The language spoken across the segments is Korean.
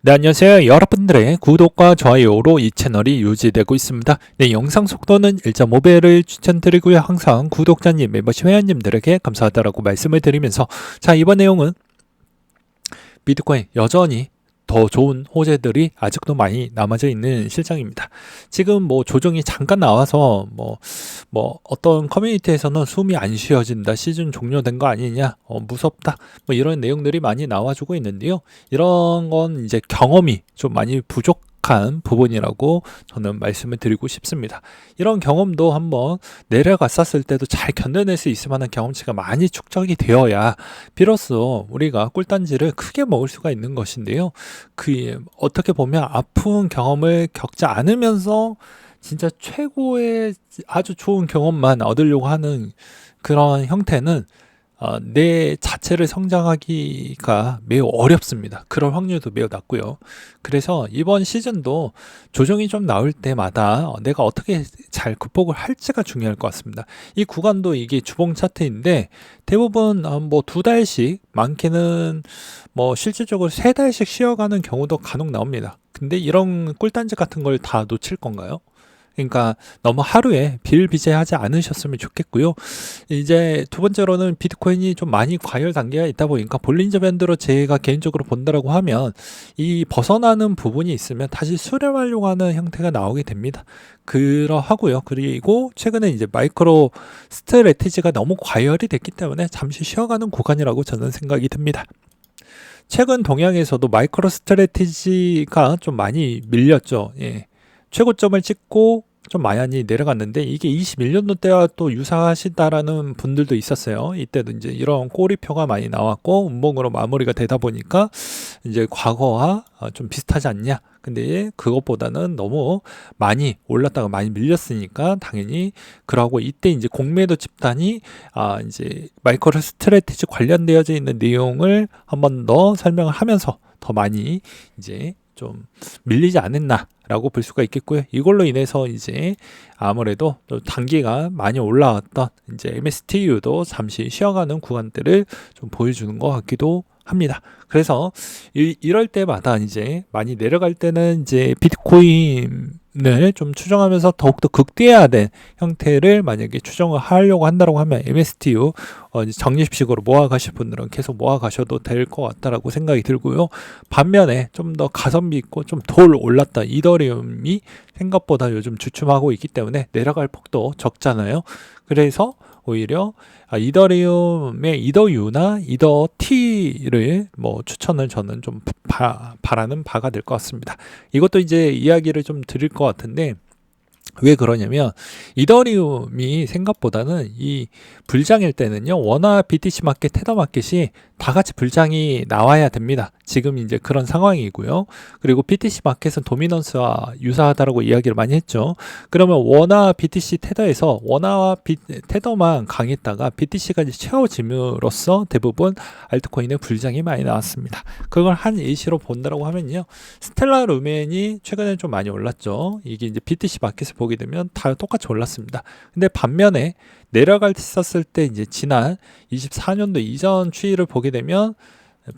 네, 안녕하세요. 여러분들의 구독과 좋아요로 이 채널이 유지되고 있습니다. 네, 영상 속도는 1.5배를 추천드리고요. 항상 구독자님, 멤버십 회원님들에게 감사하다라고 말씀을 드리면서, 자, 이번 내용은 비트코인 여전히 더 좋은 호재들이 아직도 많이 남아져 있는 실정입니다. 지금 뭐 조정이 잠깐 나와서 어떤 커뮤니티에서는 숨이 안 쉬어진다, 시즌 종료된 거 아니냐, 무섭다, 뭐 이런 내용들이 많이 나와주고 있는데요. 이런 건 이제 경험이 좀 많이 부족한 부분이라고 저는 말씀을 드리고 싶습니다. 이런 경험도 한번 내려갔었을 때도 잘 견뎌낼 수 있을 만한 경험치가 많이 축적이 되어야 비로소 우리가 꿀단지를 크게 먹을 수가 있는 것인데요. 어떻게 보면 아픈 경험을 겪지 않으면서 진짜 최고의 아주 좋은 경험만 얻으려고 하는 그런 형태는 내 자체를 성장하기가 매우 어렵습니다. 그럴 확률도 매우 낮고요. 그래서 이번 시즌도 조정이 좀 나올 때마다 내가 어떻게 잘 극복을 할지가 중요할 것 같습니다. 이 구간도 이게 주봉 차트인데 대부분 뭐 2달씩, 많게는 뭐 실질적으로 3달씩 쉬어가는 경우도 간혹 나옵니다. 근데 이런 꿀단지 같은 걸 다 놓칠 건가요? 그러니까 너무 하루에 비일비재하지 않으셨으면 좋겠고요. 이제 두 번째로는 비트코인이 좀 많이 과열 단계가 있다 보니까 볼린저 밴드로 제가 개인적으로 본다라고 하면 이 벗어나는 부분이 있으면 다시 수렴하려고 하는 형태가 나오게 됩니다. 그러하고요. 그리고 최근에 이제 마이크로 스트래티지가 너무 과열이 됐기 때문에 잠시 쉬어가는 구간이라고 저는 생각이 듭니다. 최근 동향에서도 마이크로 스트래티지가 좀 많이 밀렸죠. 예. 최고점을 찍고 좀 많이 내려갔는데 이게 21년도 때와 또 유사하시다라는 분들도 있었어요. 이때도 이제 이런 꼬리표가 많이 나왔고 운봉으로 마무리가 되다 보니까 이제 과거와 좀 비슷하지 않냐. 근데 그것보다는 너무 많이 올랐다가 많이 밀렸으니까 당연히 그러고 이때 이제 공매도 집단이 이제 마이크로 스트래티지 관련되어져 있는 내용을 한 번 더 설명을 하면서 더 많이 이제 좀 밀리지 않았나라고 볼 수가 있겠고요. 이걸로 인해서 이제 아무래도 또 단기가 많이 올라왔던 이제 MSTU도 잠시 쉬어가는 구간들을 좀 보여주는 것 같기도 합니다. 그래서 이럴 때마다 이제 많이 내려갈 때는 이제 비트코인을 좀 추정하면서 더욱더 극대화된 형태를 만약에 추정을 하려고 한다고 하면 MSTU 적립식으로 모아가실 분들은 계속 모아가셔도 될 것 같다라고 생각이 들고요. 반면에 좀 더 가성비 있고 좀 덜 올랐다 이더리움이 생각보다 요즘 주춤하고 있기 때문에 내려갈 폭도 적잖아요. 그래서 오히려 이더리움의 이더U나 이더T를 뭐 추천을 저는 좀 바라는 바가 될 것 같습니다. 이것도 이제 이야기를 좀 드릴 것 같은데 왜 그러냐면 이더리움이 생각보다는 이 불장일 때는요, 원화 BTC 마켓, 테더 마켓이 다 같이 불장이 나와야 됩니다. 지금 이제 그런 상황이고요. 그리고 BTC 마켓은 도미넌스와 유사하다라고 이야기를 많이 했죠. 그러면 원화 BTC 테더에서 원화와 테더만 강했다가 BTC까지 채워짐으로써 대부분 알트코인의 불장이 많이 나왔습니다. 그걸 한 예시로 본다라고 하면요, 스텔라 루멘이 최근에 좀 많이 올랐죠. 이게 이제 BTC 마켓을 보게 되면 다 똑같이 올랐습니다. 근데 반면에 내려갔었을 때 이제 지난 24년도 이전 추이를 보게 되면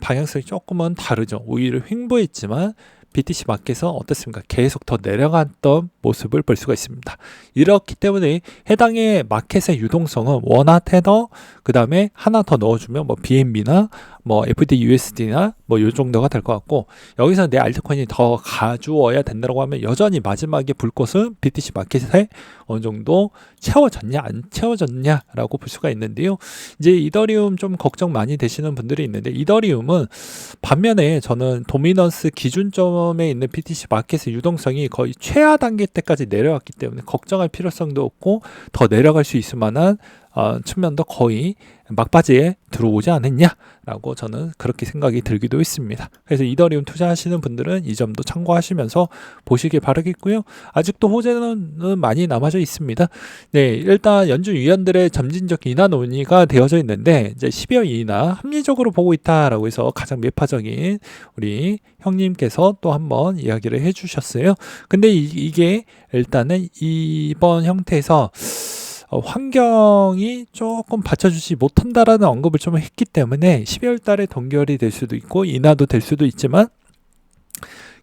방향성이 조금은 다르죠. 오히려 횡보했지만 BTC 마켓은 어떻습니까? 계속 더 내려갔던 모습을 볼 수가 있습니다. 이렇기 때문에 해당의 마켓의 유동성은 원화 테더, 그 다음에 하나 더 넣어주면 뭐 BNB나 뭐 FDUSD나 뭐 요 정도가 될 것 같고, 여기서 내 알트코인이 더 가주어야 된다고 하면 여전히 마지막에 불꽃은 BTC 마켓에 어느 정도 채워졌냐 안 채워졌냐라고 볼 수가 있는데요. 이제 이더리움 좀 걱정 많이 되시는 분들이 있는데, 이더리움은 반면에 저는 도미넌스 기준점에 있는 BTC 마켓의 유동성이 거의 최하 단계 때까지 내려왔기 때문에 걱정할 필요성도 없고 더 내려갈 수 있을 만한 측면도 거의 막바지에 들어오지 않았냐라고 저는 그렇게 생각이 들기도 했습니다. 그래서 이더리움 투자하시는 분들은 이 점도 참고하시면서 보시길 바라겠고요. 아직도 호재는 많이 남아져 있습니다. 네, 일단 연준 위원들의 점진적 인하 논의가 되어져 있는데 이제 12월 인하 합리적으로 보고 있다라고 해서 가장 매파적인 우리 형님께서 또 한번 이야기를 해주셨어요. 근데 이게 일단은 이번 형태에서 환경이 조금 받쳐주지 못한다라는 언급을 좀 했기 때문에 12월 달에 동결이 될 수도 있고 인하도 될 수도 있지만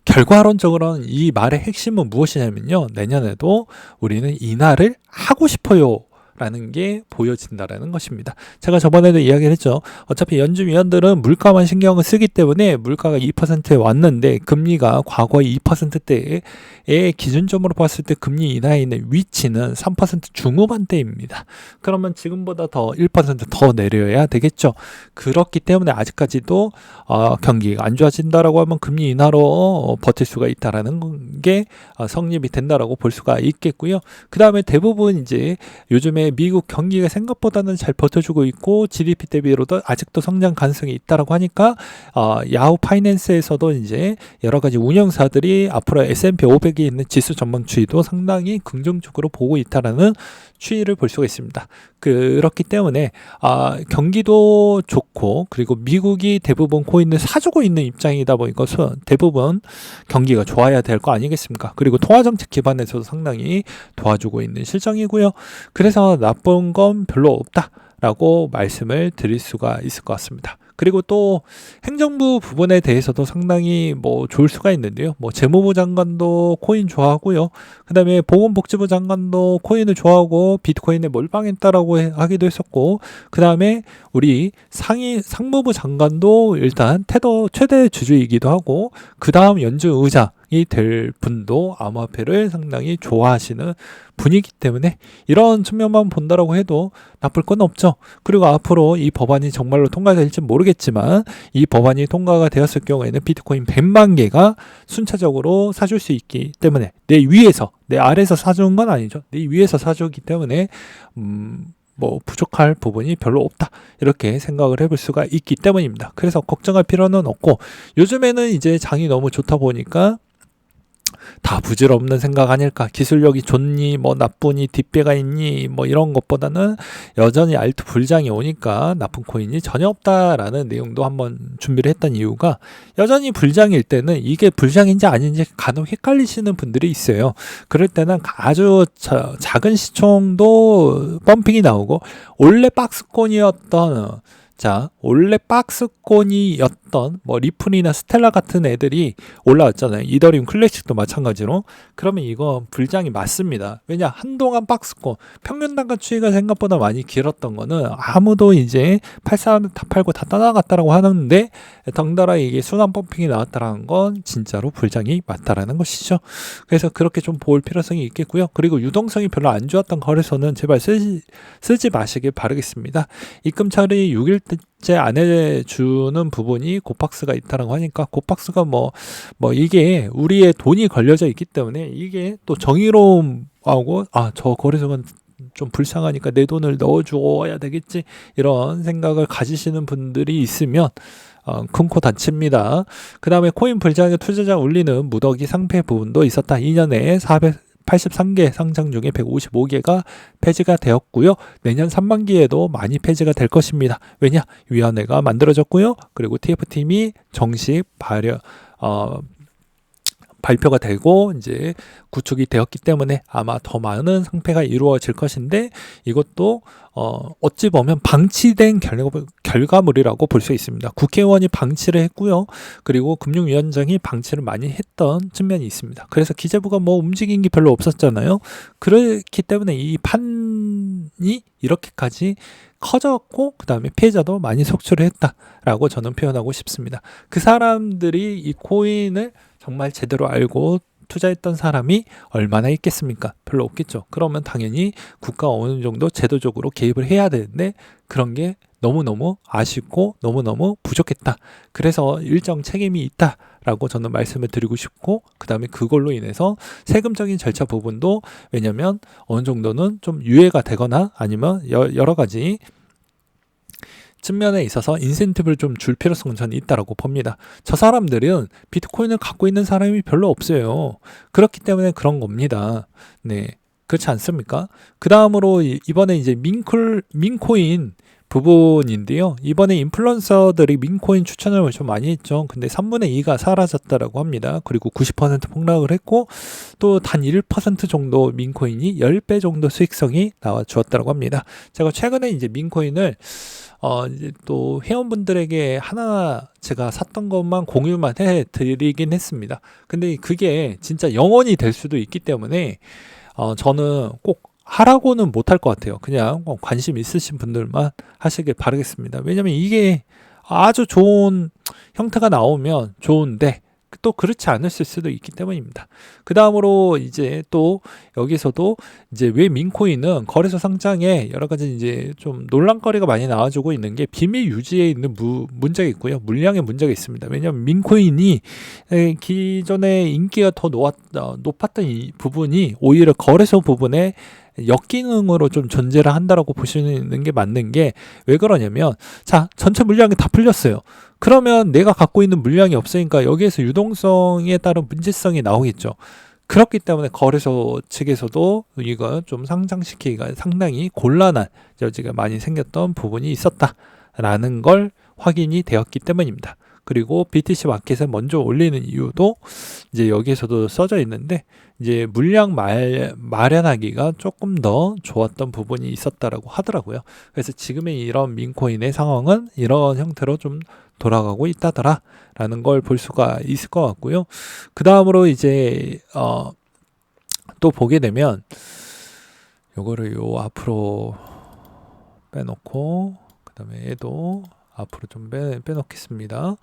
결과론적으로는 이 말의 핵심은 무엇이냐면요. 내년에도 우리는 인하를 하고 싶어요. 라는 게 보여진다라는 것입니다. 제가 저번에도 이야기를 했죠. 어차피 연준위원들은 물가만 신경을 쓰기 때문에 물가가 2%에 왔는데 금리가 과거의 2%대의 기준점으로 봤을 때 금리 인하에 있는 위치는 3% 중후반대입니다. 그러면 지금보다 더 1%더 내려야 되겠죠. 그렇기 때문에 아직까지도 경기가 안 좋아진다라고 하면 금리 인하로 버틸 수가 있다라는 게 성립이 된다라고 볼 수가 있겠고요. 그 다음에 대부분 이제 요즘에 미국 경기가 생각보다는 잘 버텨주고 있고 GDP 대비로도 아직도 성장 가능성이 있다라고 하니까 야후 파이낸스에서도 이제 여러 가지 운영사들이 앞으로 S&P 500이 있는 지수 전망 추이도 상당히 긍정적으로 보고 있다라는 추이를 볼 수가 있습니다. 그렇기 때문에 경기도 좋고 그리고 미국이 대부분 코인을 사주고 있는 입장이다 보니까 대부분 경기가 좋아야 될 거 아니겠습니까? 그리고 통화정책 기반에서도 상당히 도와주고 있는 실정이고요. 그래서 나쁜 건 별로 없다라고 말씀을 드릴 수가 있을 것 같습니다. 그리고 또 행정부 부분에 대해서도 상당히 좋을 수가 있는데요. 재무부 장관도 코인 좋아하고요. 그 다음에 보건복지부 장관도 코인을 좋아하고 비트코인에 몰빵했다라고 하기도 했었고, 그 다음에 우리 상무부 장관도 일단 테더 최대 주주이기도 하고, 그 다음 연준 의장이 될 분도 암호화폐를 상당히 좋아하시는 분이기 때문에 이런 측면만 본다라고 해도 나쁠 건 없죠. 그리고 앞으로 이 법안이 정말로 통과될지 모르겠지만 이 법안이 통과가 되었을 경우에는 비트코인 100만 개가 순차적으로 사줄 수 있기 때문에 내 위에서 내 아래에서 사주는 건 아니죠. 내 위에서 사주기 때문에 부족할 부분이 별로 없다. 이렇게 생각을 해볼 수가 있기 때문입니다. 그래서 걱정할 필요는 없고 요즘에는 이제 장이 너무 좋다 보니까 다 부질없는 생각 아닐까. 기술력이 좋니 나쁘니 뒷배가 있니 이런 것보다는 여전히 알트 불장이 오니까 나쁜 코인이 전혀 없다라는 내용도 한번 준비를 했던 이유가 여전히 불장일 때는 이게 불장인지 아닌지 간혹 헷갈리시는 분들이 있어요. 그럴 때는 아주 작은 시총도 펌핑이 나오고 원래 박스권이었던 원래 박스권이었던 리플이나 스텔라 같은 애들이 올라왔잖아요. 이더리움 클래식도 마찬가지로. 그러면 이거 불장이 맞습니다. 왜냐? 한동안 박스권, 평균 단가 추이가 생각보다 많이 길었던 거는 아무도 이제 팔 사람 다 팔고 다 떠나갔다라고 하는데 덩달아 이게 순환 펌핑이 나왔다라는 건 진짜로 불장이 맞다라는 것이죠. 그래서 그렇게 좀 볼 필요성이 있겠고요. 그리고 유동성이 별로 안 좋았던 거래소는 제발 쓰지 마시길 바라겠습니다. 입금 처리 6일째 안 해주는 부분이 고박스가 있다라고 하니까 고박스가 이게 우리의 돈이 걸려져 있기 때문에 이게 또 정의로움하고 저 거래소가 좀 불쌍하니까 내 돈을 넣어줘야 되겠지 이런 생각을 가지시는 분들이 있으면 큰 코 다칩니다. 그 다음에 코인 불장에 투자자 울리는 무더기 상패 부분도 있었다. 2년에 483개 상장 중에 155개가 폐지가 되었고요. 내년 3반기에도 많이 폐지가 될 것입니다. 왜냐? 위원회가 만들어졌고요. 그리고 TF팀이 정식 발표가 되고 이제 구축이 되었기 때문에 아마 더 많은 상패가 이루어질 것인데 이것도 어찌 보면 방치된 결과물이라고 볼 수 있습니다. 국회의원이 방치를 했고요. 그리고 금융위원장이 방치를 많이 했던 측면이 있습니다. 그래서 기재부가 움직인 게 별로 없었잖아요. 그렇기 때문에 이 판이 이렇게까지 커졌고 그 다음에 피해자도 많이 속출을 했다라고 저는 표현하고 싶습니다. 그 사람들이 이 코인을 정말 제대로 알고 투자했던 사람이 얼마나 있겠습니까? 별로 없겠죠. 그러면 당연히 국가가 어느 정도 제도적으로 개입을 해야 되는데 그런 게 너무너무 아쉽고 너무너무 부족했다. 그래서 일정 책임이 있다라고 저는 말씀을 드리고 싶고 그 다음에 그걸로 인해서 세금적인 절차 부분도 왜냐면 어느 정도는 좀 유예가 되거나 아니면 여러 가지 측면에 있어서 인센티브를 좀 줄 필요성은 저는 있다라고 봅니다. 저 사람들은 비트코인을 갖고 있는 사람이 별로 없어요. 그렇기 때문에 그런 겁니다. 네. 그렇지 않습니까? 그 다음으로 이번에 이제 민코인 부분인데요. 이번에 인플루언서들이 민코인 추천을 좀 많이 했죠. 근데 3분의 2가 사라졌다라고 합니다. 그리고 90% 폭락을 했고 또 단 1% 정도 민코인이 10배 정도 수익성이 나와 주었다고 합니다. 제가 최근에 이제 민코인을 이제 또 회원분들에게 하나 제가 샀던 것만 공유만 해 드리긴 했습니다. 근데 그게 진짜 영원히 될 수도 있기 때문에 저는 꼭 하라고는 못할 것 같아요. 그냥 관심 있으신 분들만 하시길 바라겠습니다. 왜냐면 이게 아주 좋은 형태가 나오면 좋은데 또 그렇지 않을 수도 있기 때문입니다. 그 다음으로 이제 또 여기서도 이제 왜 민코인은 거래소 상장에 여러 가지 이제 좀 논란거리가 많이 나와주고 있는 게 비밀 유지에 있는 문제가 있고요. 물량의 문제가 있습니다. 왜냐하면 민코인이 기존에 인기가 더 높았던 이 부분이 오히려 거래소 부분에 역기능으로 좀 존재를 한다라고 보시는 게 맞는 게 왜 그러냐면 자 전체 물량이 다 풀렸어요. 그러면 내가 갖고 있는 물량이 없으니까 여기에서 유동성에 따른 문제성이 나오겠죠. 그렇기 때문에 거래소 측에서도 이거 좀 상장시키기가 상당히 곤란한 여지가 많이 생겼던 부분이 있었다라는 걸 확인이 되었기 때문입니다. 그리고 BTC 마켓에 먼저 올리는 이유도 이제 여기에서도 써져 있는데 이제 물량 마련하기가 조금 더 좋았던 부분이 있었다라고 하더라고요. 그래서 지금의 이런 민코인의 상황은 이런 형태로 좀 돌아가고 있다더라라는 걸 볼 수가 있을 것 같고요. 그 다음으로 이제 또 보게 되면 요거를 요 앞으로 빼놓고 그 다음에 얘도 앞으로 좀 빼놓겠습니다.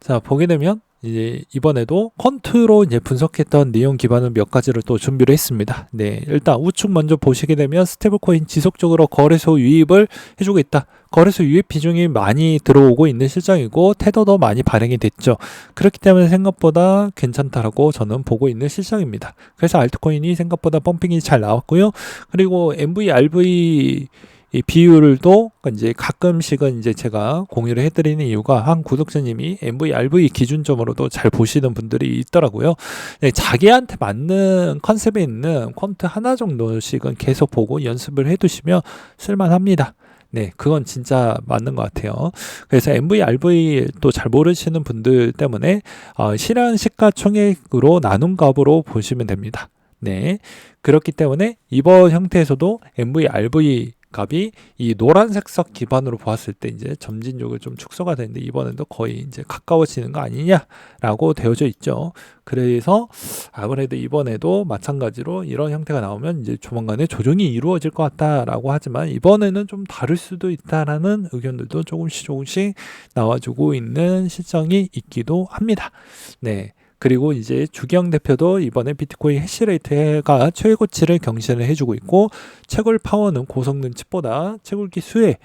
자, 보게 되면 이제 이번에도 퀀트로 이제 분석했던 내용 기반을 몇 가지를 또 준비를 했습니다. 네, 일단 우측 먼저 보시게 되면 스테이블코인 지속적으로 거래소 유입을 해주고 있다. 거래소 유입 비중이 많이 들어오고 있는 실정이고 테더도 많이 발행이 됐죠. 그렇기 때문에 생각보다 괜찮다라고 저는 보고 있는 실정입니다. 그래서 알트코인이 생각보다 펌핑이 잘 나왔고요. 그리고 MVRV 이 비율도 이제 가끔씩은 이제 제가 공유를 해드리는 이유가 한 구독자님이 MVRV 기준점으로도 잘 보시는 분들이 있더라고요. 네, 자기한테 맞는 컨셉에 있는 퀀트 하나 정도씩은 계속 보고 연습을 해두시면 쓸만합니다. 네, 그건 진짜 맞는 것 같아요. 그래서 MVRV 또 잘 모르시는 분들 때문에 실현 시가총액으로 나눈 값으로 보시면 됩니다. 네, 그렇기 때문에 이번 형태에서도 MVRV 값이 이 노란색 석 기반으로 보았을 때 이제 점진적으로 좀 축소가 되는데 이번에도 거의 이제 가까워지는 거 아니냐라고 되어져 있죠. 그래서 아무래도 이번에도 마찬가지로 이런 형태가 나오면 이제 조만간에 조정이 이루어질 것 같다라고 하지만 이번에는 좀 다를 수도 있다라는 의견들도 조금씩 나와주고 있는 실정이 있기도 합니다. 네. 그리고 이제 주경 대표도 이번에 비트코인 해시레이트가 최고치를 경신을 해주고 있고 채굴 파워는 고성능 칩보다 채굴기 수에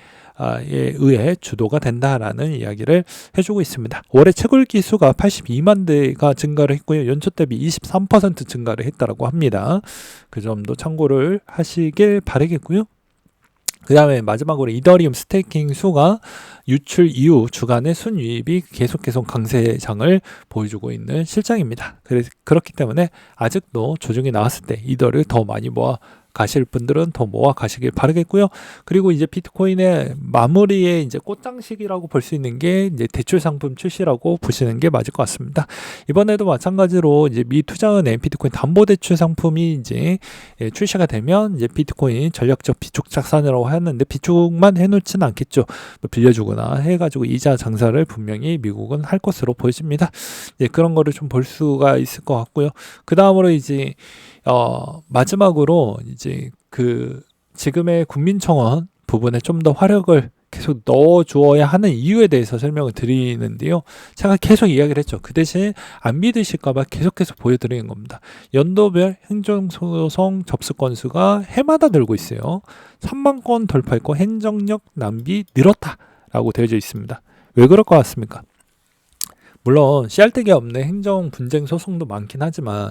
의해 주도가 된다라는 이야기를 해주고 있습니다. 올해 채굴기 수가 82만 대가 증가를 했고요. 연초 대비 23% 증가를 했다라고 합니다. 그 점도 참고를 하시길 바라겠고요. 그 다음에 마지막으로 이더리움 스테이킹 수가 유출 이후 주간의 순유입이 계속 강세장을 보여주고 있는 실정입니다. 그렇기 때문에 아직도 조정이 나왔을 때 이더를 더 많이 모아 가실 분들은 더 모아 가시길 바라겠고요. 그리고 이제 비트코인의 마무리의 이제 꽃장식이라고 볼 수 있는 게 이제 대출 상품 출시라고 보시는 게 맞을 것 같습니다. 이번에도 마찬가지로 이제 미 투자은행 비트코인 담보 대출 상품이 이제 출시가 되면 이제 비트코인 전략적 비축 자산이라고 하는데 비축만 해놓지는 않겠죠. 뭐 빌려주거나 해가지고 이자 장사를 분명히 미국은 할 것으로 보여집니다. 이제 그런 거를 좀 볼 수가 있을 것 같고요. 그 다음으로 이제 마지막으로 이제 그 지금의 국민청원 부분에 좀 더 화력을 계속 넣어 주어야 하는 이유에 대해서 설명을 드리는데요. 제가 계속 이야기를 했죠. 그 대신 안 믿으실까봐 계속해서 보여드리는 겁니다. 연도별 행정소송 접수 건수가 해마다 늘고 있어요. 3만 건 돌파했고 행정력 낭비 늘었다라고 되어져 있습니다. 왜 그럴 것 같습니까? 물론 씨알데기 없는 행정 분쟁 소송도 많긴 하지만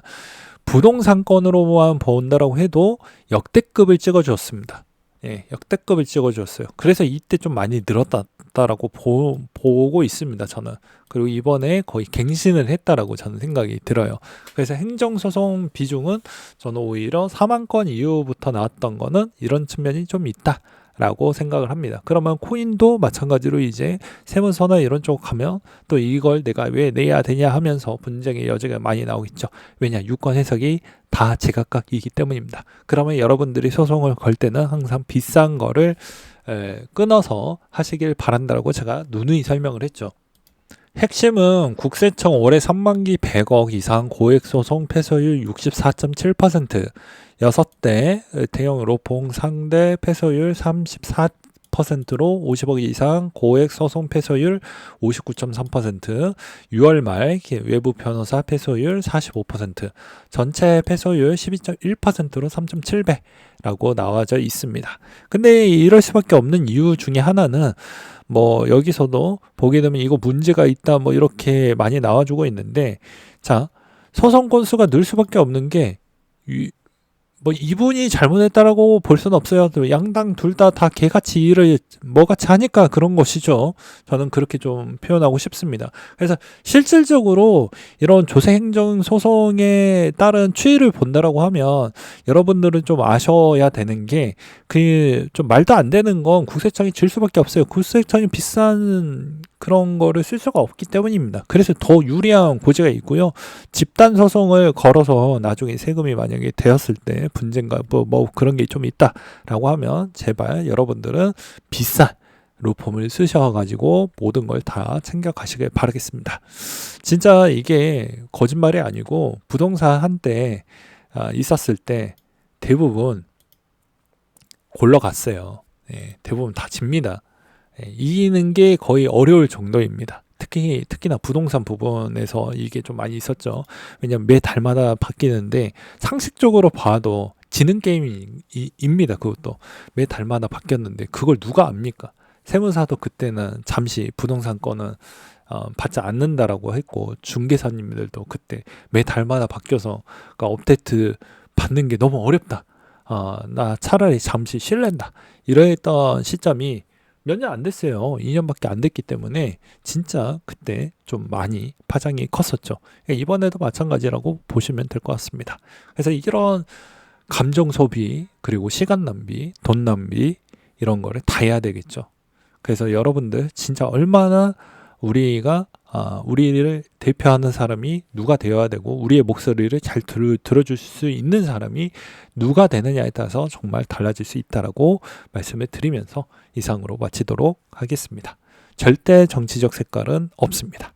부동산 건으로만 본다라고 해도 역대급을 찍어주었습니다. 예, 역대급을 찍어주었어요. 그래서 이때 좀 많이 늘었다라고 보고 있습니다. 저는. 그리고 이번에 거의 갱신을 했다라고 저는 생각이 들어요. 그래서 행정소송 비중은 저는 오히려 4만 건 이후부터 나왔던 거는 이런 측면이 좀 있다. 라고 생각을 합니다. 그러면 코인도 마찬가지로 이제 세무서나 이런 쪽 가면 또 이걸 내가 왜 내야 되냐 하면서 분쟁의 여지가 많이 나오겠죠. 왜냐? 유권 해석이 다 제각각이기 때문입니다. 그러면 여러분들이 소송을 걸 때는 항상 비싼 거를 끊어서 하시길 바란다고 제가 누누이 설명을 했죠. 핵심은 국세청 올해 3만기 100억 이상 고액소송 패소율 64.7%, 6대 대형 로펌 상대 패소율 34%로 50억 이상 고액 소송 패소율 59.3%, 6월 말 외부 변호사 패소율 45%, 전체 패소율 12.1%로 3.7배라고 나와져 있습니다. 근데 이럴 수밖에 없는 이유 중에 하나는 뭐 여기서도 보게 되면 이거 문제가 있다 뭐 이렇게 많이 나와주고 있는데, 자, 소송 건수가 늘 수밖에 없는 게 뭐 이분이 잘못했다라고 볼 수는 없어요. 양당 둘 다 개같이 일을 뭐같이 하니까 그런 것이죠. 저는 그렇게 좀 표현하고 싶습니다. 그래서 실질적으로 이런 조세행정 소송에 따른 추이를 본다라고 하면 여러분들은 좀 아셔야 되는 게, 그 좀 말도 안 되는 건 국세청이 질 수밖에 없어요. 국세청이 비싼 그런 거를 쓸 수가 없기 때문입니다. 그래서 더 유리한 고지가 있고요. 집단 소송을 걸어서 나중에 세금이 만약에 되었을 때 분쟁과 뭐 그런 게 좀 있다라고 하면 제발 여러분들은 비싼 로펌을 쓰셔가지고 모든 걸 다 챙겨가시길 바라겠습니다. 진짜 이게 거짓말이 아니고 부동산 한때 있었을 때 대부분 골러갔어요. 대부분 다 집니다. 이기는 게 거의 어려울 정도입니다. 특히나 부동산 부분에서 이게 좀 많이 있었죠. 왜냐면 매 달마다 바뀌는데 상식적으로 봐도 지는 게임입니다. 그것도 매 달마다 바뀌었는데 그걸 누가 압니까? 세무사도 그때는 잠시 부동산 건은 받지 않는다라고 했고, 중개사님들도 그때 매 달마다 바뀌어서 그러니까 업데이트 받는 게 너무 어렵다. 나 차라리 잠시 쉴랜다. 이러했던 시점이 몇 년 안 됐어요. 2년밖에 안 됐기 때문에 진짜 그때 좀 많이 파장이 컸었죠. 이번에도 마찬가지라고 보시면 될 것 같습니다. 그래서 이런 감정 소비, 그리고 시간 낭비, 돈 낭비 이런 거를 다 해야 되겠죠. 그래서 여러분들 진짜 얼마나 우리를 대표하는 사람이 누가 되어야 되고 우리의 목소리를 잘 들어줄 수 있는 사람이 누가 되느냐에 따라서 정말 달라질 수 있다라고 말씀을 드리면서 이상으로 마치도록 하겠습니다. 절대 정치적 색깔은 없습니다.